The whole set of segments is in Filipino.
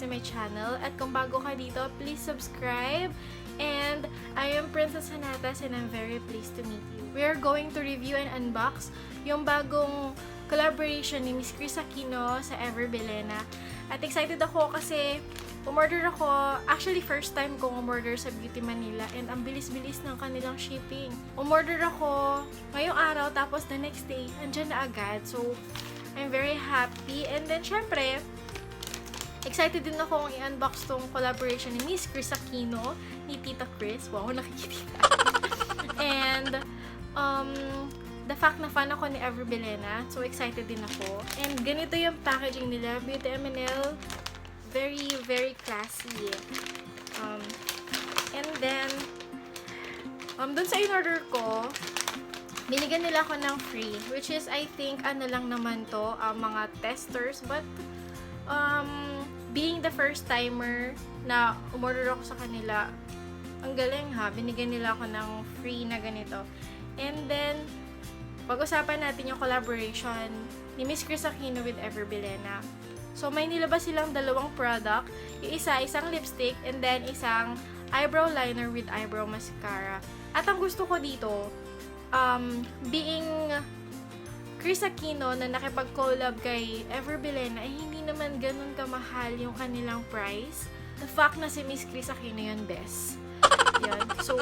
to my channel. At kung bago ka dito, please subscribe. And I am Princess Hanatas and I'm very pleased to meet you. We are going to review and unbox yung bagong collaboration ni Miss Kris Aquino sa Bilena. At excited ako kasi umorder ako, actually first time kong umorder sa Beauty Manila and ang bilis-bilis ng kanilang shipping. Umorder ako ngayong araw tapos the next day, andyan na agad. So, I'm very happy. And then, syempre, excited din akong i-unbox tong collaboration ni Miss Kris Aquino, ni Tita Kris. Wow, nakikita. And, the fact na fan ako ni Bilena, so excited din ako. And ganito yung packaging nila, Beauty MNL, very, very classy. And then, dun sa in-order ko, binigyan nila ako ng free, which is, I think, ano lang naman to, mga testers, but, being the first timer na umorder ako sa kanila, ang galing ha, binigyan nila ako ng free na ganito. And then, pag-usapan natin yung collaboration ni Miss Kris Aquino with Bilena. So, may nilabas silang dalawang product. Yung isang lipstick, and then isang eyebrow liner with eyebrow mascara. At ang gusto ko dito, being Kris Aquino na nakipag-collab kay Bilena, ay hindi naman ganun kamahal yung kanilang price. The fact na si Miss Kris Aquino yun best. Yan. So,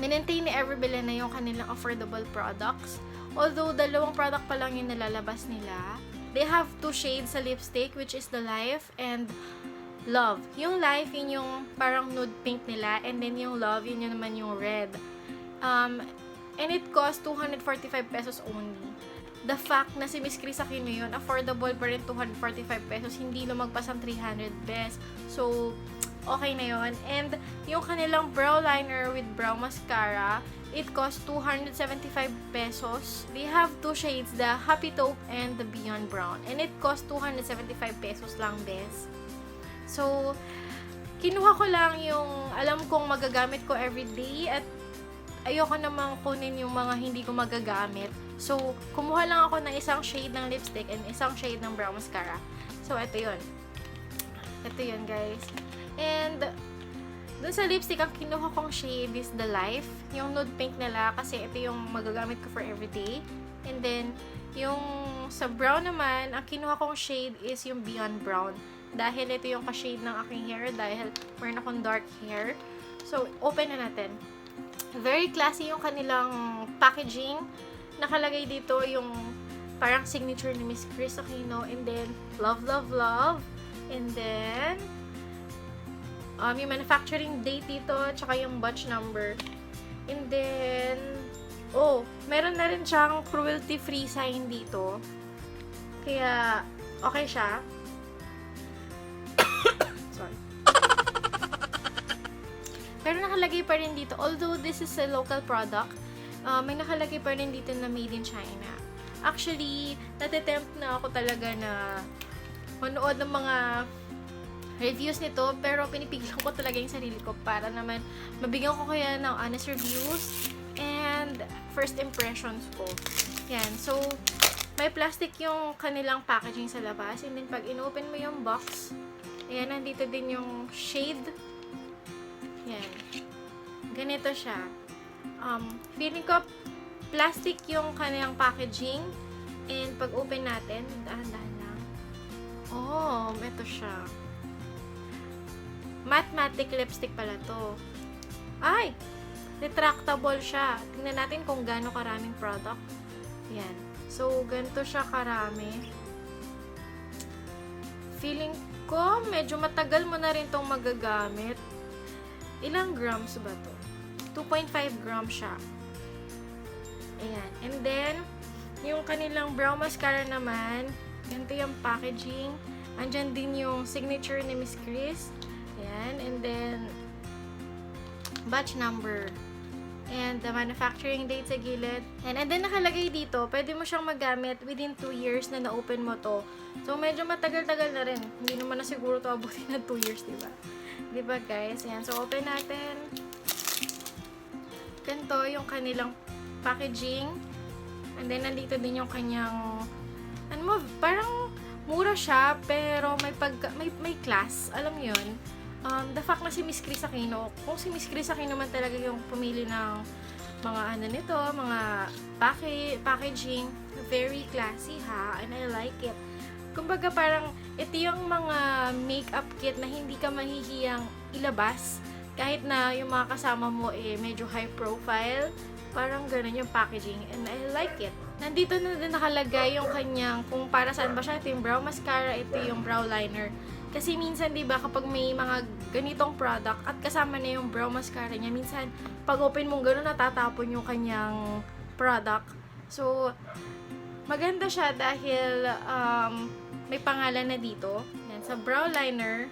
minentain ni Bilena yung kanilang affordable products. Although, dalawang product pa lang yung nalalabas nila. They have two shades sa lipstick, which is the Life and Love. Yung Life, yun yung parang nude pink nila. And then yung Love, yun naman yung red. And it costs 245 pesos only. The fact na si Miss Kris Aquino yun, affordable pa rin 245 pesos, hindi lumagpas ang 300 pesos. So, okay na yun. And yung kanilang brow liner with brow mascara, it costs 275 pesos. They have two shades, the Happy Taupe and the Beyond Brown. And it costs 275 pesos lang, bes. So, kinuha ko lang yung alam kong magagamit ko everyday at ayoko namang kunin yung mga hindi ko magagamit. So, kumuha lang ako ng isang shade ng lipstick and isang shade ng brow mascara. So, ito yun. Ito yun, guys. And, dun sa lipstick, ang kinuha kong shade is the Life. Yung nude pink nila kasi ito yung magagamit ko for everyday. And then, yung sa brown naman, ang kinuha kong shade is yung Beyond Brown. Dahil ito yung ka-shade ng aking hair. Dahil meron akong dark hair. So, open na natin. Very classy yung kanilang packaging. Nakalagay dito yung parang signature ni Miss Kris Aquino. And then, love, love, love. And then, yung manufacturing date dito, tsaka yung batch number. And then, meron na rin siyang cruelty-free sign dito. Kaya, okay siya. Sorry. Pero nakalagay pa rin dito, although this is a local product, may nakalagay pa rin dito na made in China. Actually, natitempt na ako talaga na manood ng mga reviews nito, pero pinipigilan ko talaga yung sarili ko para naman mabigyan ko kaya ng honest reviews and first impressions ko. Yan. So, may plastic yung kanilang packaging sa labas. And then, pag inopen mo yung box, ayan, nandito din yung shade. Yan. Ganito siya. Feeling ko, plastic yung kanilang packaging. And pag open natin, dahan-dahan lang. Ito siya. Matte lipstick pala to. Ay! Retractable siya. Tingnan natin kung gaano karaming product. Yan. So, ganito siya karami. Feeling ko, medyo matagal mo na rin tong magagamit. Ilang grams ba to? 2.5 grams siya. Ayan. And then, yung kanilang brow mascara naman, ganito yung packaging. Andyan din yung signature ni Miss Kris. Ayan. And then, batch number. And the manufacturing date sa gilid. And then, nakalagay dito, pwede mo siyang magamit within 2 years na na-open mo to. So, medyo matagal-tagal na rin. Hindi naman na siguro to abutin na 2 years, diba? Diba, guys? Ayan. So, open natin. Ganito yung kanilang packaging. And then, nandito din yung kanyang, parang mura siya, pero may class. Alam mo yun? The fact na si Miss Kris Aquino, kung si Miss Kris Aquino man talaga yung pumili ng mga ano nito, mga packaging, very classy ha, and I like it. Kumbaga parang ito yung mga makeup kit na hindi ka mahihiyang ilabas kahit na yung mga kasama mo medyo high profile. Parang ganun yung packaging and I like it. Nandito na din nakalagay yung kanyang kung para saan ba siya. Ito yung brow mascara, ito yung brow liner. Kasi minsan, di ba, kapag may mga ganitong product at kasama na yung brow mascara niya, minsan, pag open mong gano'n, natatapon yung kanyang product. So, maganda siya dahil may pangalan na dito. Yan, sa brow liner,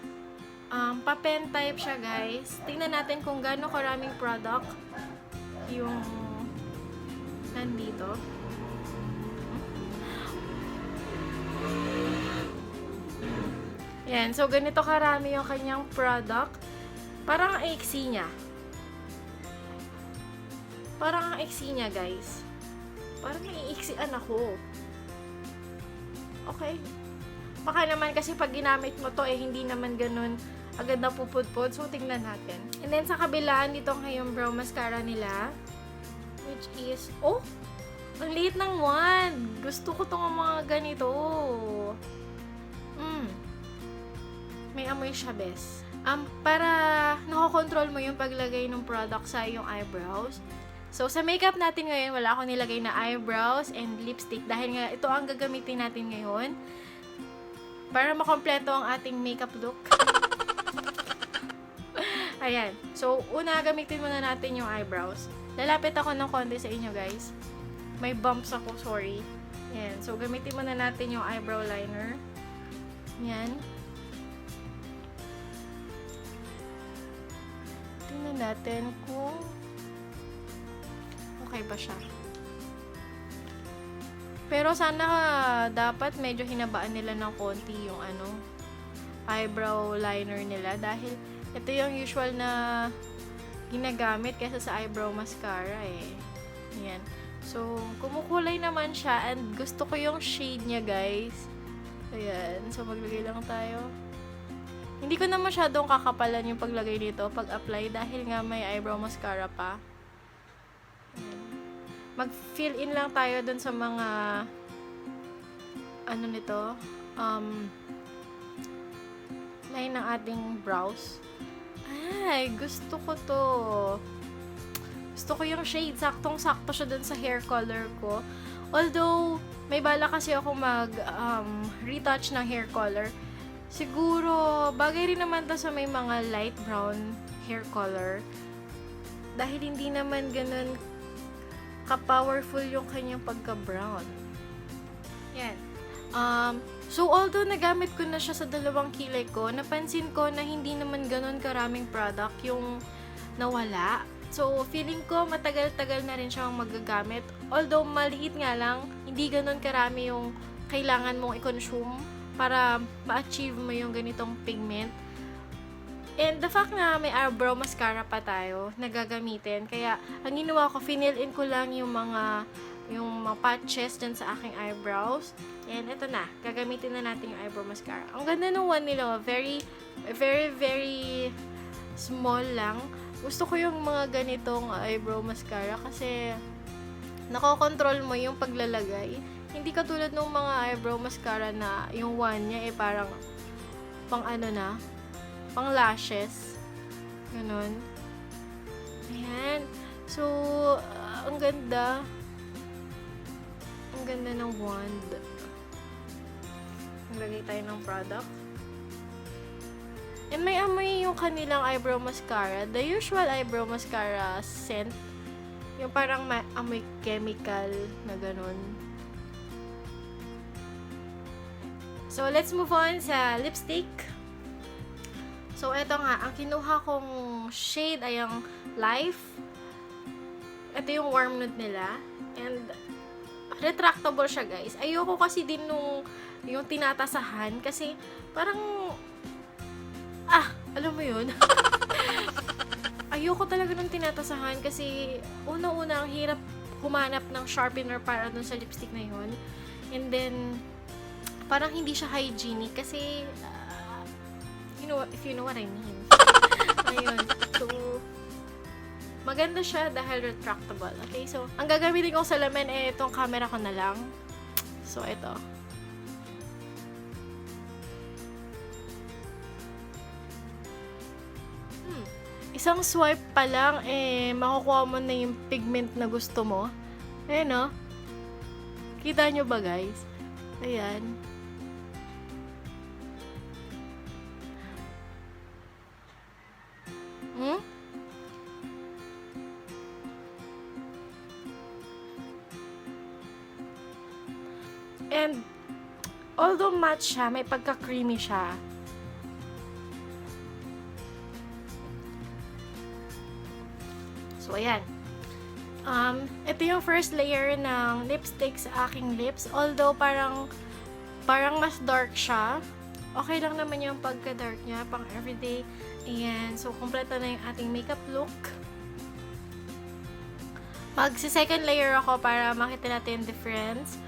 pa-pen type siya, guys. Tingnan natin kung gaano karaming product yung nandito. Yan. So, ganito karami yung kanyang product. Parang ang iksi niya. Parang ang iksi niya, guys. Parang naiiksian ako. Okay. Baka naman kasi pag ginamit mo to, hindi naman ganun agad na pupudpud. So, tingnan natin. And then, sa kabilaan, dito ngayong brow mascara nila. Which is, oh! Ang liit ng wand! Gusto ko tong mga ganito. May amoy siya, bes. Para nakokontrol mo yung paglagay ng product sa iyong eyebrows. So, sa makeup natin ngayon, wala akong nilagay na eyebrows and lipstick dahil nga ito ang gagamitin natin ngayon para makompleto ang ating makeup look. Ayan. So, una, gamitin muna natin yung eyebrows. Lalapit ako ng konti sa inyo, guys. May bumps ako, sorry. Ayan. So, gamitin muna natin yung eyebrow liner. Ayan. Tingnan natin kung okay ba siya. Pero sana dapat medyo hinabaan nila ng konti yung eyebrow liner nila dahil ito yung usual na ginagamit kaysa sa eyebrow mascara Ayan. So, kumukulay naman siya and gusto ko yung shade niya, guys. Ayan. So, maglagay lang tayo. Hindi ko na masyadong kakapalan yung paglagay nito pag-apply dahil nga may eyebrow mascara pa. Mag-fill in lang tayo dun sa mga nito line ng ating brows. Ay, gusto ko to. Gusto ko yung shade. Saktong-sakto siya dun sa hair color ko. Although, may bala kasi ako retouch ng hair color. Siguro, bagay rin naman to sa may mga light brown hair color. Dahil hindi naman ganun ka-powerful yung kanyang pagka-brown. Yan. So, although nagamit ko na siya sa dalawang kilay ko, napansin ko na hindi naman ganun karaming product yung nawala. So, feeling ko matagal-tagal na rin siyang magagamit. Although, maliit nga lang, hindi ganun karami yung kailangan mong i-consume para ma-achieve mo yung ganitong pigment. And the fact na may eyebrow mascara pa tayo na gagamitin, kaya ang ginawa ko, fill in ko lang yung mga patches dyan sa aking eyebrows. And ito na, gagamitin na natin yung eyebrow mascara. Ang ganda ng one nila, very, very, very small lang. Gusto ko yung mga ganitong eyebrow mascara kasi nakokontrol mo yung paglalagay. Hindi katulad ng mga eyebrow mascara na yung one niya parang pang pang lashes. Ganon. Ayan. So, ang ganda. Ang ganda ng wand. Maglagay tayo ng product. And may amoy yung kanilang eyebrow mascara. The usual eyebrow mascara scent. Yung parang amoy chemical na ganon. So, let's move on sa lipstick. So, eto nga. Ang kinuha kong shade ay ang Life. Ito yung warm nude nila. And, retractable siya, guys. Ayoko kasi din yung tinatasahan. Kasi, parang, alam mo yun? Ayoko talaga ng tinatasahan kasi, una-una, ang hirap humanap ng sharpener para dun sa lipstick na yun. And then, parang hindi siya hygienic kasi, if you know what I mean. Ayun. So, maganda siya dahil retractable. Okay, so, ang gagamitin kong salamin itong camera ko na lang. So, ito. Isang swipe pa lang, makukuha mo na yung pigment na gusto mo. Ayan, no? Kita nyo ba, guys? Ayan. And, although matte siya, may pagka-creamy siya. So, ayan. Ito yung first layer ng lipstick sa aking lips. Although, parang mas dark siya. Okay lang naman yung pagka-dark niya, pang everyday. Ayan. So, kompleto na yung ating makeup look. Magsi-second layer ako para makita natin yung difference.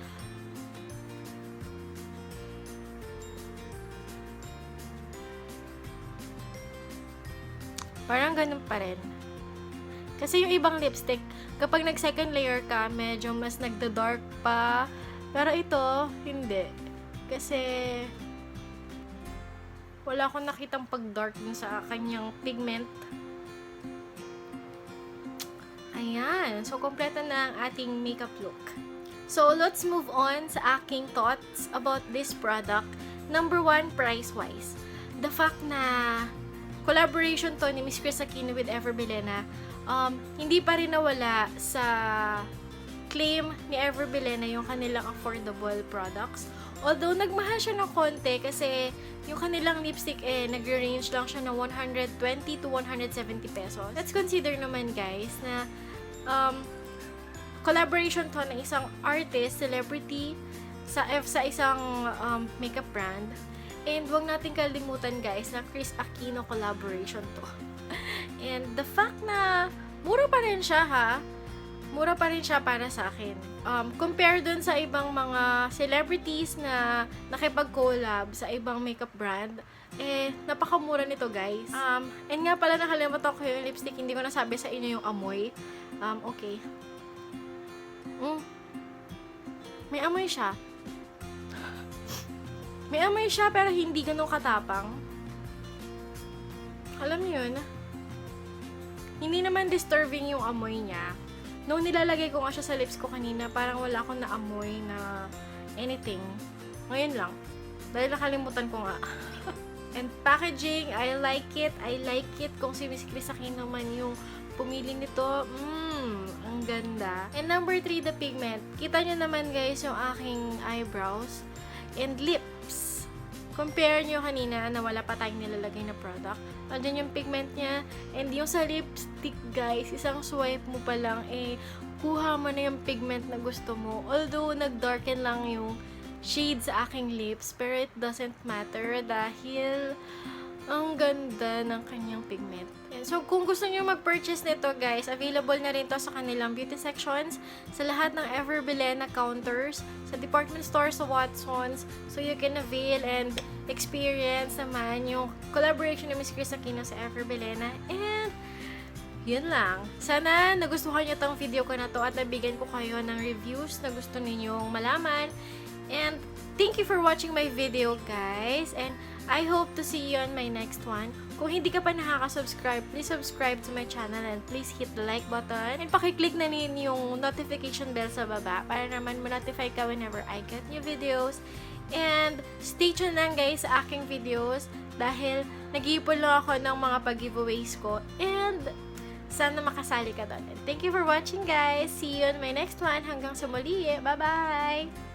Parang ganun pa rin. Kasi yung ibang lipstick, kapag nag-second layer ka, medyo mas nagda-dark pa. Pero ito, hindi. Kasi, wala akong nakitang pag-dark dun sa kanyang pigment. Ayan. So, kompleto na ang ating makeup look. So, let's move on sa aking thoughts about this product. Number 1, price-wise. The fact na collaboration to ni Miss Kris Aquino with Bilena, hindi pa rin nawala sa claim ni Bilena yung kanilang affordable products. Although, nagmahal siya ng konti kasi yung kanilang lipstick nag-range lang siya ng 120 to 170 pesos. Let's consider naman, guys, na collaboration to ng isang artist, celebrity, sa isang makeup brand. And wag natin kalimutan, guys, na Kris Aquino collaboration to. And the fact na mura pa rin siya, ha? Mura pa rin siya para sa akin. Compare dun sa ibang mga celebrities na nakipag-collab sa ibang makeup brand, napakamura nito, guys. And nga pala, nakalimutan ko yung lipstick, hindi ko nasabi sa inyo yung amoy. Okay. May amoy siya. May amoy siya, pero hindi ganun katapang. Alam niyo yun? Hindi naman disturbing yung amoy niya. Nung nilalagay ko nga siya sa lips ko kanina, parang wala akong naamoy na anything. Ngayon lang. Dahil nakalimutan ko nga. And packaging, I like it. I like it. Kung si Miss Kris Aquino naman yung pumili nito, ang ganda. And number 3, the pigment. Kita nyo naman, guys, yung aking eyebrows and lips. Compare nyo kanina na wala pa tayong nilalagay na product. Andyan yung pigment niya. And yung sa lipstick, guys, isang swipe mo pa lang, kuha mo na yung pigment na gusto mo. Although, nag-darken lang yung shade sa aking lips, pero it doesn't matter dahil ang ganda ng kanyang pigment. So, kung gusto nyo mag-purchase nito, guys, available na rin to sa kanilang beauty sections, sa lahat ng Bilena counters, sa department stores, sa Watsons, so you can avail and experience naman yung collaboration ni Miss Kris Aquino sa Bilena. And, yun lang. Sana nagustuhan nyo tong video ko na to at nabigyan ko kayo ng reviews na gusto ninyong malaman. And, thank you for watching my video, guys. And, I hope to see you on my next one. Kung hindi ka pa nakaka-subscribe, please subscribe to my channel and please hit the like button. And pakiclick na rin yung notification bell sa baba para naman ma-notify ka whenever I get new videos. And stay tuned lang, guys, sa aking videos dahil nag-iipon lang ako ng mga pag-giveaways ko. And sana makasali ka doon. And thank you for watching, guys. See you on my next one. Hanggang sa muli. Bye-bye!